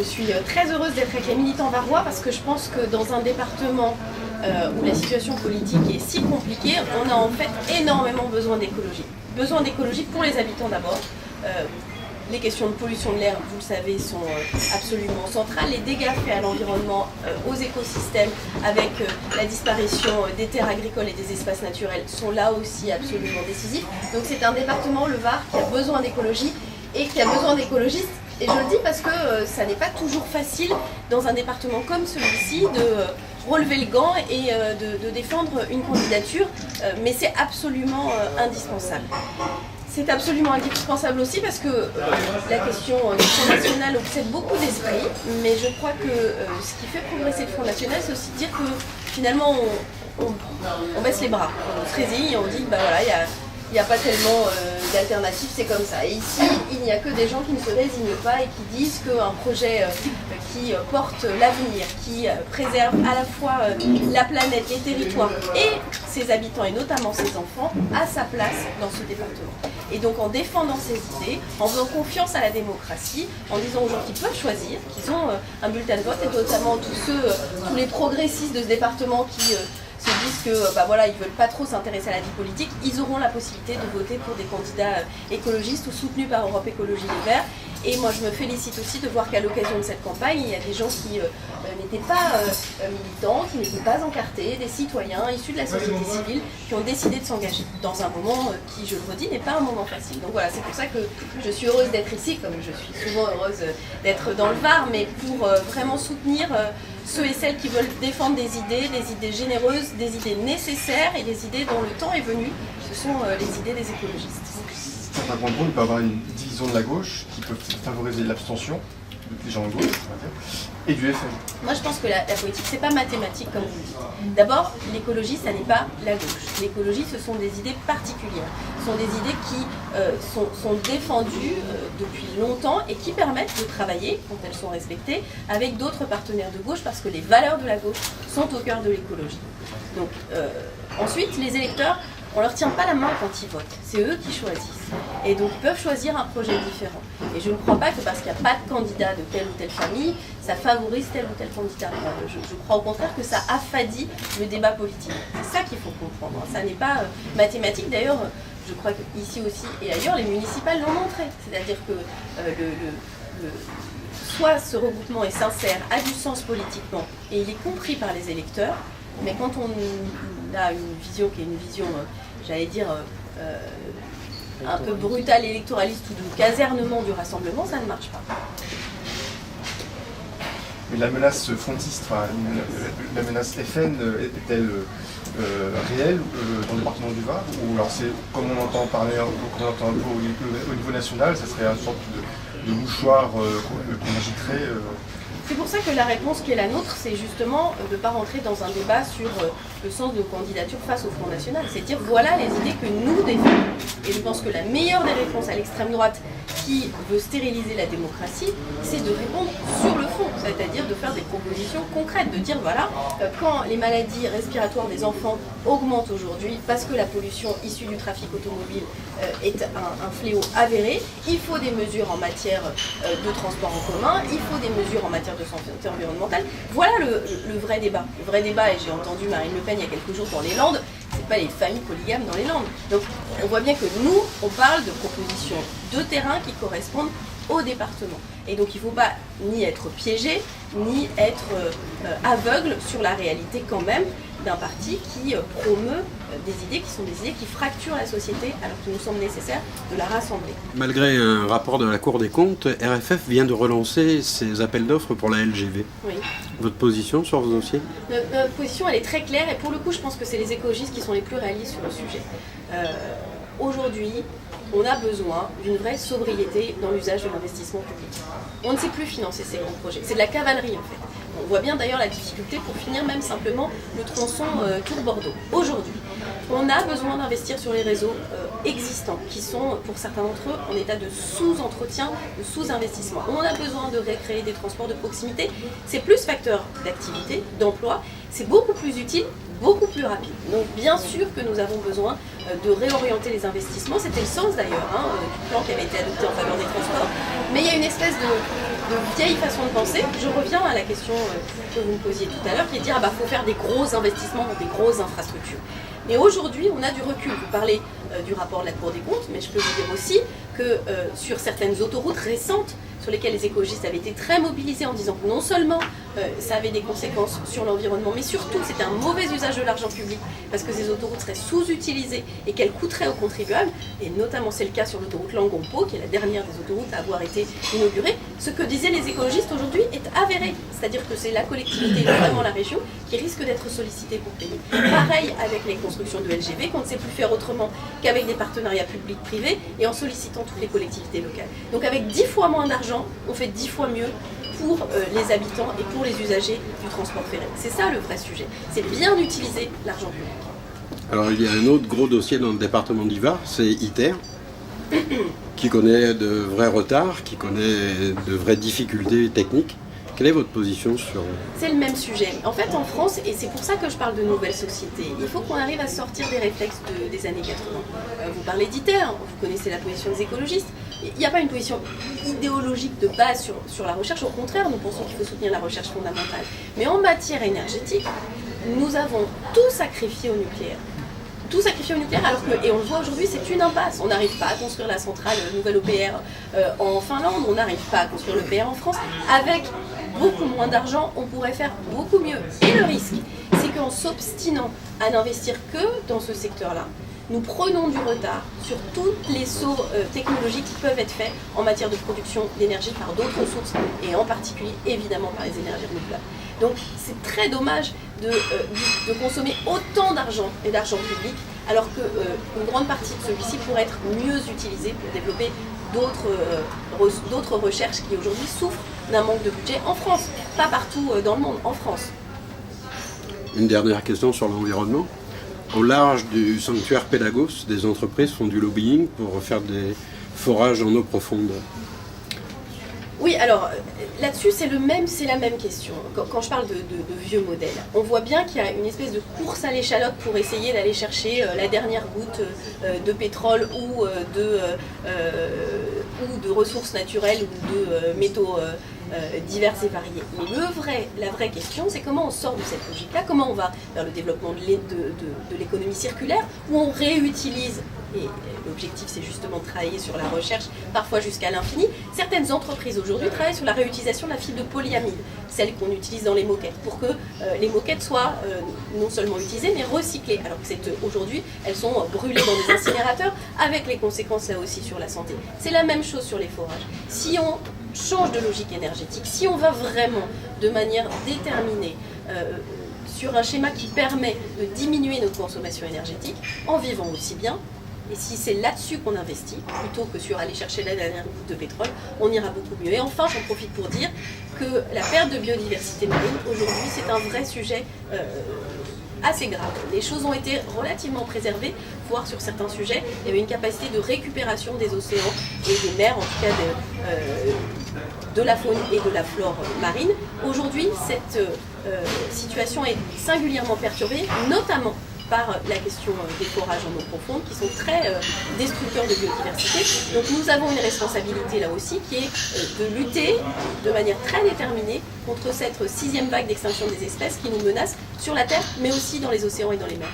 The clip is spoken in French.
suis très heureuse d'être avec les militants varois parce que je pense que dans un département où la situation politique est si compliquée, on a en fait énormément besoin d'écologie. Besoin d'écologie pour les habitants d'abord. Les questions de pollution de l'air, vous le savez, sont absolument centrales. Les dégâts faits à l'environnement, aux écosystèmes, avec la disparition des terres agricoles et des espaces naturels, sont là aussi absolument décisifs. Donc c'est un département, le Var, qui a besoin d'écologie et qui a besoin d'écologistes. Et je le dis parce que ça n'est pas toujours facile dans un département comme celui-ci de relever le gant et de défendre une candidature, mais c'est absolument indispensable. C'est absolument indispensable aussi parce que la question du Front National obsède beaucoup d'esprits, mais je crois que ce qui fait progresser le Front National, c'est aussi dire que finalement on baisse les bras, on se résigne, on dit que bah voilà, il n'y a pas tellement d'alternatives, c'est comme ça. Et ici, il n'y a que des gens qui ne se résignent pas et qui disent qu'un projet qui porte l'avenir, qui préserve à la fois la planète, les territoires et ses habitants, et notamment ses enfants, a sa place dans ce département. Et donc en défendant ces idées, en faisant confiance à la démocratie, en disant aux gens qu'ils peuvent choisir, qu'ils ont un bulletin de vote, et notamment tous les progressistes de ce département qui se disent que bah voilà, ils ne veulent pas trop s'intéresser à la vie politique, ils auront la possibilité de voter pour des candidats écologistes ou soutenus par Europe Écologie Les Verts. Et moi je me félicite aussi de voir qu'à l'occasion de cette campagne, il y a des gens qui n'étaient pas militants, qui n'étaient pas encartés, des citoyens issus de la société civile qui ont décidé de s'engager dans un moment qui, je le redis, n'est pas un moment facile. Donc voilà, c'est pour ça que je suis heureuse d'être ici, comme je suis souvent heureuse d'être dans le Var, mais pour vraiment soutenir ceux et celles qui veulent défendre des idées généreuses, des idées nécessaires et des idées dont le temps est venu. Ce sont les idées des écologistes. Certains contrôles peuvent avoir une division de la gauche qui peut favoriser l'abstention des gens de gauche, on va dire, et du FN. Moi je pense que la politique c'est pas mathématique comme vous dites. D'abord, l'écologie ça n'est pas la gauche. L'écologie ce sont des idées particulières. Ce sont des idées qui sont défendues depuis longtemps et qui permettent de travailler, quand elles sont respectées, avec d'autres partenaires de gauche parce que les valeurs de la gauche sont au cœur de l'écologie. Donc ensuite, les électeurs, on ne leur tient pas la main quand ils votent, c'est eux qui choisissent. Et donc ils peuvent choisir un projet différent. Et je ne crois pas que parce qu'il n'y a pas de candidat de telle ou telle famille, ça favorise tel ou tel candidat. Je crois au contraire que ça affadit le débat politique. C'est ça qu'il faut comprendre. Ça n'est pas mathématique. D'ailleurs, je crois qu'ici aussi et ailleurs, les municipales l'ont montré. C'est-à-dire que soit ce regroupement est sincère, a du sens politiquement, et il est compris par les électeurs, mais quand on a une vision qui est une vision, j'allais dire, un peu brutale, électoraliste ou de casernement du rassemblement, ça ne marche pas. Mais la menace frontiste, la menace FN, est-elle réelle dans le département du Var? Ou alors c'est, comme on entend parler, comme on entend un peu au niveau national, ça serait une sorte de mouchoir qu'on agiterait C'est pour ça que la réponse qui est la nôtre, c'est justement de ne pas rentrer dans un débat sur le sens de candidature face au Front National. C'est dire voilà les idées que nous défendons. Et je pense que la meilleure des réponses à l'extrême droite qui veut stériliser la démocratie, c'est de répondre sur le fond, c'est-à-dire de faire des propositions concrètes, de dire voilà, quand les maladies respiratoires des enfants augmentent aujourd'hui parce que la pollution issue du trafic automobile est un fléau avéré, il faut des mesures en matière de transport en commun, il faut des mesures en matière de santé environnementale. Voilà le vrai débat. Le vrai débat, et j'ai entendu Marine Le Pen il y a quelques jours dans les Landes, c'est pas les familles polygames dans les Landes. Donc on voit bien que nous, on parle de propositions de terrain qui correspondent au département. Et donc il ne faut pas ni être piégé, ni être aveugle sur la réalité quand même d'un parti qui promeut des idées qui sont des idées qui fracturent la société alors qu'il nous semble nécessaire de la rassembler. Malgré un rapport de la Cour des comptes, RFF vient de relancer ses appels d'offres pour la LGV. Oui. Votre position sur ce dossier? Notre position elle est très claire et pour le coup je pense que c'est les écologistes qui sont les plus réalistes sur le sujet. Aujourd'hui, on a besoin d'une vraie sobriété dans l'usage de l'investissement public. On ne sait plus financer ces grands projets. C'est de la cavalerie en fait. On voit bien d'ailleurs la difficulté pour finir même simplement le tronçon Tours-Bordeaux. Aujourd'hui, on a besoin d'investir sur les réseaux existants qui sont pour certains d'entre eux en état de sous-entretien, de sous-investissement. On a besoin de recréer des transports de proximité. C'est plus facteur d'activité, d'emploi. C'est beaucoup plus utile, beaucoup plus rapide. Donc bien sûr que nous avons besoin de réorienter les investissements, c'était le sens d'ailleurs du plan qui avait été adopté en faveur des transports, mais il y a une espèce de vieille façon de penser. Je reviens à la question que vous me posiez tout à l'heure, qui est de dire faut faire des gros investissements ou des grosses infrastructures. Mais aujourd'hui, on a du recul. Vous parlez du rapport de la Cour des comptes, mais je peux vous dire aussi que sur certaines autoroutes récentes, sur lesquelles les écologistes avaient été très mobilisés en disant que non seulement ça avait des conséquences sur l'environnement, mais surtout c'était un mauvais usage de l'argent public parce que ces autoroutes seraient sous-utilisées et qu'elles coûteraient aux contribuables, et notamment c'est le cas sur l'autoroute Langon-Pau, qui est la dernière des autoroutes à avoir été inaugurée. Ce que disaient les écologistes aujourd'hui est avéré, c'est-à-dire que c'est la collectivité, notamment la région, qui risque d'être sollicitée pour payer. Pareil avec les constructions de LGV, qu'on ne sait plus faire autrement qu'avec des partenariats publics-privés et en sollicitant toutes les collectivités locales. Donc avec 10 fois moins d'argent, on fait 10 fois mieux pour les habitants et pour les usagers du transport ferré. C'est ça le vrai sujet, c'est bien utiliser l'argent public. Alors il y a un autre gros dossier dans le département du Var, c'est ITER, qui connaît de vrais retards, qui connaît de vraies difficultés techniques. Quelle est votre position sur... C'est le même sujet. En fait, en France, et c'est pour ça que je parle de nouvelles sociétés, il faut qu'on arrive à sortir des réflexes des années 80. Vous parlez d'ITER, vous connaissez la position des écologistes. Il n'y a pas une position idéologique de base sur la recherche. Au contraire, nous pensons qu'il faut soutenir la recherche fondamentale. Mais en matière énergétique, nous avons tout sacrifié au nucléaire. Tout sacrifié au nucléaire, alors que, et on le voit aujourd'hui, c'est une impasse. On n'arrive pas à construire la centrale nouvelle EPR en Finlande, on n'arrive pas à construire l'EPR en France. Avec beaucoup moins d'argent, on pourrait faire beaucoup mieux. Et le risque, c'est qu'en s'obstinant à n'investir que dans ce secteur-là, nous prenons du retard sur toutes les sauts technologiques qui peuvent être faits en matière de production d'énergie par d'autres sources, et en particulier, évidemment, par les énergies renouvelables. Donc c'est très dommage de consommer autant d'argent et d'argent public, alors qu'une grande partie de celui-ci pourrait être mieux utilisée pour développer d'autres recherches qui aujourd'hui souffrent d'un manque de budget en France, pas partout dans le monde, en France. Une dernière question sur l'environnement. Au large du sanctuaire Pélagos, des entreprises font du lobbying pour faire des forages en eau profonde. Oui, alors là-dessus, c'est la même question. Quand je parle de vieux modèles, on voit bien qu'il y a une espèce de course à l'échalote pour essayer d'aller chercher la dernière goutte de pétrole ou de ressources naturelles ou de métaux divers et variés. Mais la vraie question, c'est comment on sort de cette logique-là, comment on va vers le développement de l'économie circulaire, où on réutilise, et l'objectif c'est justement de travailler sur la recherche, parfois jusqu'à l'infini. Certaines entreprises aujourd'hui travaillent sur la réutilisation de la fibre de polyamide, celle qu'on utilise dans les moquettes, pour que les moquettes soient non seulement utilisées, mais recyclées, alors que aujourd'hui, elles sont brûlées dans des incinérateurs, avec les conséquences là aussi sur la santé. C'est la même chose sur les forages. Si on change de logique énergétique, si on va vraiment de manière déterminée sur un schéma qui permet de diminuer notre consommation énergétique en vivant aussi bien, et si c'est là-dessus qu'on investit, plutôt que sur aller chercher la dernière goutte de pétrole, on ira beaucoup mieux. Et enfin, j'en profite pour dire que la perte de biodiversité marine, aujourd'hui, c'est un vrai sujet assez grave. Les choses ont été relativement préservées, voire sur certains sujets, il y avait une capacité de récupération des océans et des mers, en tout cas de la faune et de la flore marine. Aujourd'hui, cette situation est singulièrement perturbée, notamment par la question des forages en eau profonde qui sont très destructeurs de biodiversité. Donc nous avons une responsabilité là aussi qui est de lutter de manière très déterminée contre cette 6e vague d'extinction des espèces qui nous menace sur la Terre mais aussi dans les océans et dans les mers.